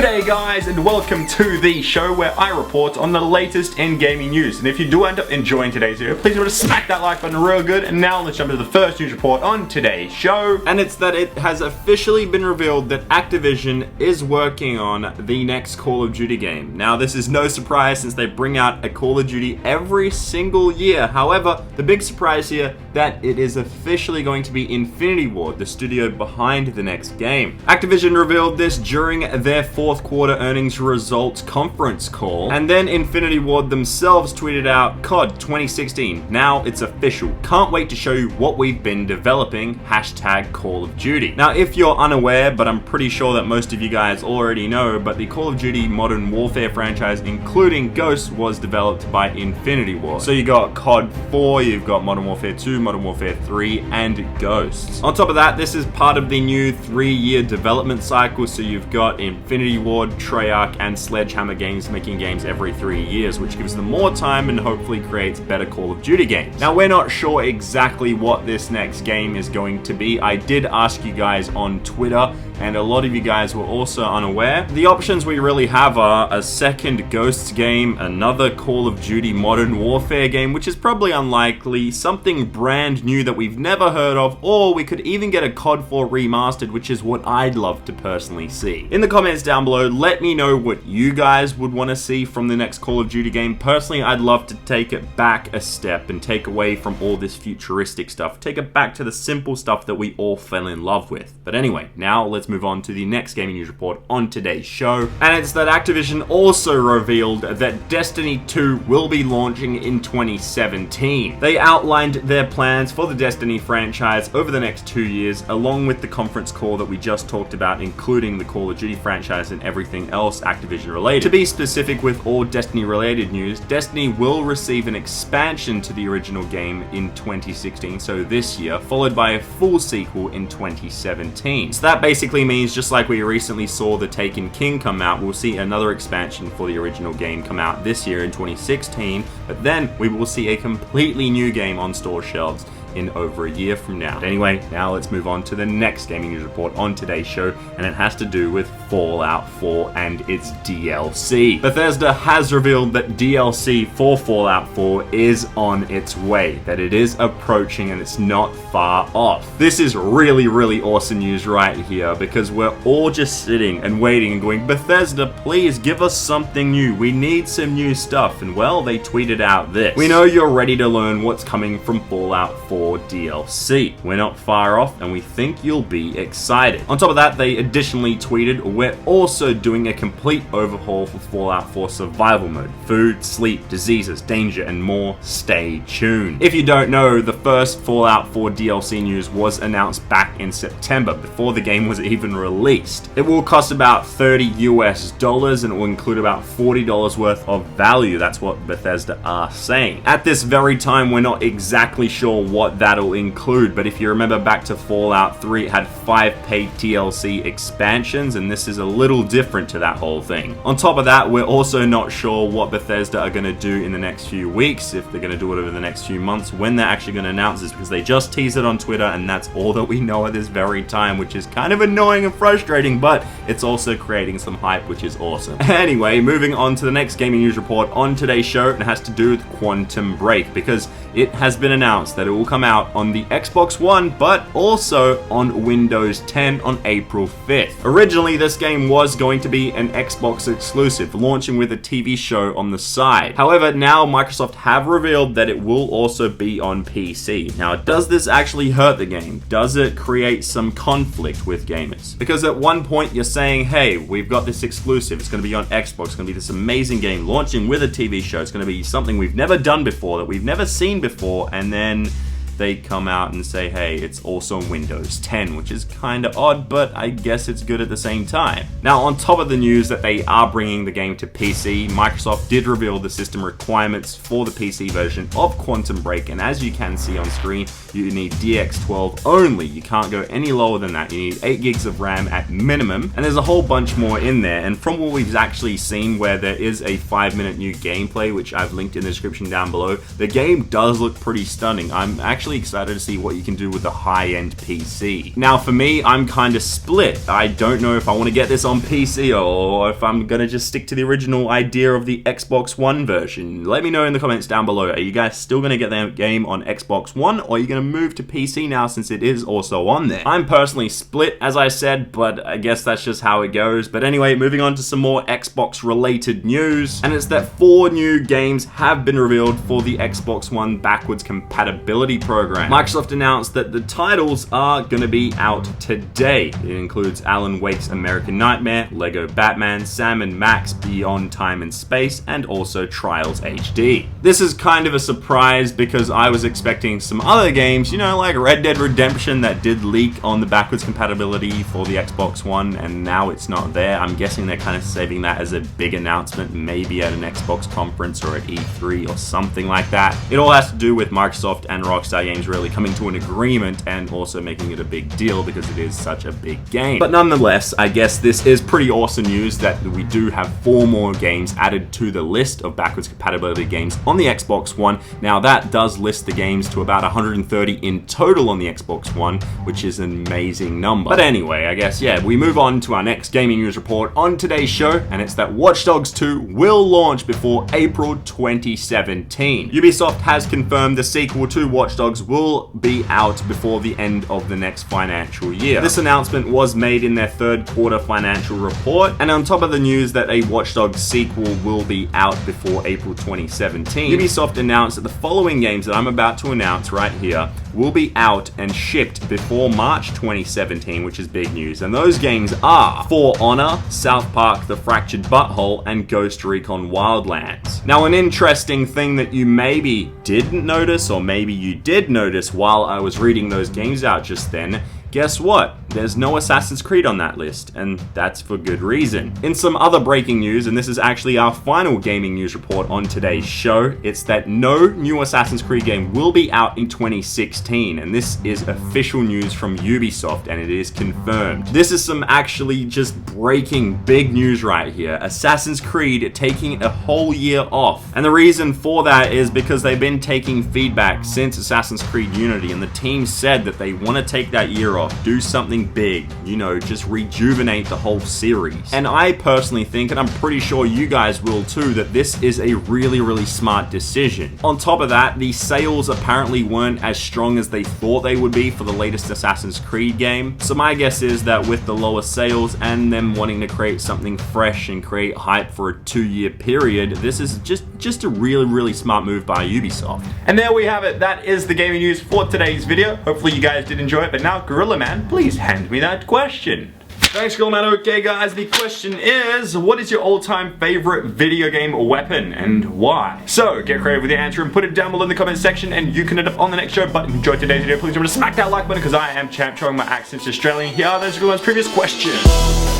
G'day guys, and welcome to the show where I report on the latest in gaming news. And if you do end up enjoying today's video, please remember to smack that like button real good. And now let's jump into the first news report on today's show. And it's that it has officially been revealed that Activision is working on the next Call of Duty game. Now this is no surprise since they bring out a Call of Duty every single year. However, the big surprise here that it is officially going to be Infinity Ward, the studio behind the next game. Activision revealed this during their fourth quarter earnings results conference call, and then Infinity Ward themselves tweeted out, COD 2016, now it's official. Can't wait to show you what we've been developing, hashtag Call of Duty. Now if you're unaware, but I'm pretty sure that most of you guys already know, but the Call of Duty Modern Warfare franchise, including Ghosts, was developed by Infinity Ward. So you got COD 4, you've got Modern Warfare 2, Modern Warfare 3, and Ghosts. On top of that, this is part of the new 3-year development cycle, so you've got Infinity Ward, Treyarch, and Sledgehammer Games making games every 3 years, which gives them more time and hopefully creates better Call of Duty games. Now, we're not sure exactly what this next game is going to be. I did ask you guys on Twitter, and a lot of you guys were also unaware. The options we really have are a second Ghosts game, another Call of Duty Modern Warfare game, which is probably unlikely, something brand new that we've never heard of, or we could even get a COD 4 remastered, which is what I'd love to personally see. In the comments down below, let me know what you guys would want to see from the next Call of Duty game. Personally, I'd love to take it back a step and take away from all this futuristic stuff. Take it back to the simple stuff that we all fell in love with. But anyway, now let's move on to the next gaming news report on today's show. And it's that Activision also revealed that Destiny 2 will be launching in 2017. They outlined their plans for the Destiny franchise over the next 2 years, along with the conference call that we just talked about, including the Call of Duty franchise and everything else Activision related. To be specific with all Destiny related news, Destiny will receive an expansion to the original game in 2016, so this year, followed by a full sequel in 2017. So that basically means, just like we recently saw the Taken King come out, we'll see another expansion for the original game come out this year in 2016, but then we will see a completely new game on store shelves in over a year from now. But anyway, now let's move on to the next gaming news report on today's show, and it has to do with Fallout 4 and its DLC. Bethesda has revealed that DLC for Fallout 4 is on its way, that it is approaching and it's not far off. This is really awesome news right here, because we're all just sitting and waiting and going, Bethesda, please give us something new. We need some new stuff. And well, they tweeted out this. We know you're ready to learn what's coming from Fallout 4 DLC. We're not far off and we think you'll be excited. On top of that, they additionally tweeted, we're also doing a complete overhaul for Fallout 4 survival mode. Food, sleep, diseases, danger, and more. Stay tuned. If you don't know, the first Fallout 4 DLC news was announced back in September, before the game was even released. It will cost about $30 US and it will include about $40 worth of value. That's what Bethesda are saying. At this very time, we're not exactly sure what that'll include, but if you remember back to Fallout 3, it had 5 paid DLC expansions, and this is a little different to that whole thing. On top of that, we're also not sure what Bethesda are going to do in the next few weeks, if they're going to do it over the next few months, when they're actually going to announce this, because they just teased it on Twitter, and that's all that we know at this very time, which is kind of annoying and frustrating, but it's also creating some hype, which is awesome. Anyway, moving on to the next gaming news report on today's show, and it has to do with Quantum Break, because it has been announced that it will come out on the Xbox One, but also on Windows 10 on April 5th. Originally, this game was going to be an Xbox exclusive, launching with a TV show on the side. However, now Microsoft have revealed that it will also be on PC. Now, does this actually hurt the game? Does it create some conflict with gamers? Because at one point you're saying, hey, we've got this exclusive, it's going to be on Xbox, it's going to be this amazing game launching with a TV show, it's going to be something we've never done before, that we've never seen before, and then they come out and say, hey, it's also on Windows 10, which is kind of odd, but I guess it's good at the same time. Now, on top of the news that they are bringing the game to PC, Microsoft did reveal the system requirements for the PC version of Quantum Break, and as you can see on screen, you need DX12 only. You can't go any lower than that. You need 8 gigs of RAM at minimum, and there's a whole bunch more in there. And from what we've actually seen, where there is a 5-minute new gameplay, which I've linked in the description down below, the game does look pretty stunning. I'm actually actually excited to see what you can do with the high-end PC. Now for me, I'm kind of split. I don't know if I want to get this on PC or if I'm gonna just stick to the original idea of the Xbox One version. Let me know in the comments down below. Are you guys still gonna get that game on Xbox One, or are you gonna move to PC now since it is also on there? I'm personally split, as I said, but I guess that's just how it goes. But anyway, moving on to some more Xbox related news, and it's that 4 new games have been revealed for the Xbox One backwards compatibility program. Microsoft announced that the titles are gonna be out today. It includes Alan Wake's American Nightmare, Lego Batman, Sam and Max Beyond Time and Space, and also Trials HD. This is kind of a surprise because I was expecting some other games, you know, like Red Dead Redemption that did leak on the backwards compatibility for the Xbox One, and now it's not there. I'm guessing they're kind of saving that as a big announcement, maybe at an Xbox conference or at E3 or something like that. It all has to do with Microsoft and Rockstar Games really coming to an agreement and also making it a big deal because it is such a big game. But nonetheless, I guess this is pretty awesome news that we do have 4 more games added to the list of backwards compatibility games on the Xbox One. Now that does list the games to about 130 in total on the Xbox One, which is an amazing number. But anyway, I guess, yeah, we move on to our next gaming news report on today's show, and it's that Watch Dogs 2 will launch before April 2017. Ubisoft has confirmed the sequel to Watch Dogs will be out before the end of the next financial year. This announcement was made in their 3rd quarter financial report, and on top of the news that a Watch Dogs sequel will be out before April 2017, Ubisoft announced that the following games that I'm about to announce right here will be out and shipped before March 2017, which is big news. And those games are For Honor, South Park: The Fractured Butthole, and Ghost Recon Wildlands. Now, an interesting thing that you maybe didn't notice, or maybe you did notice while I was reading those games out just then, guess what? There's no Assassin's Creed on that list, and that's for good reason. In some other breaking news, and this is actually our final gaming news report on today's show, it's that no new Assassin's Creed game will be out in 2016, and this is official news from Ubisoft, and it is confirmed. This is some actually just breaking big news right here. Assassin's Creed taking a whole year off, and the reason for that is because they've been taking feedback since Assassin's Creed Unity, and the team said that they want to take that year off, do something big, you know, just rejuvenate the whole series. And I personally think, and I'm pretty sure you guys will too, that this is a really smart decision. On top of that, the sales apparently weren't as strong as they thought they would be for the latest Assassin's Creed game. So my guess is that with the lower sales and them wanting to create something fresh and create hype for a 2-year period, this is just a really smart move by Ubisoft. And there we have it. That is the gaming news for today's video. Hopefully you guys did enjoy it, but now Gorilla Man, please hand me that question. Thanks, Gorilla Man. Okay, guys, the question is, what is your all-time favorite video game weapon and why? So, get creative with your answer and put it down below in the comment section, and you can end up on the next show. But if you enjoyed today's video, please remember to smack that like button, because I am ChampChong, my accent's Australian. Here are those Gorilla Man's previous questions.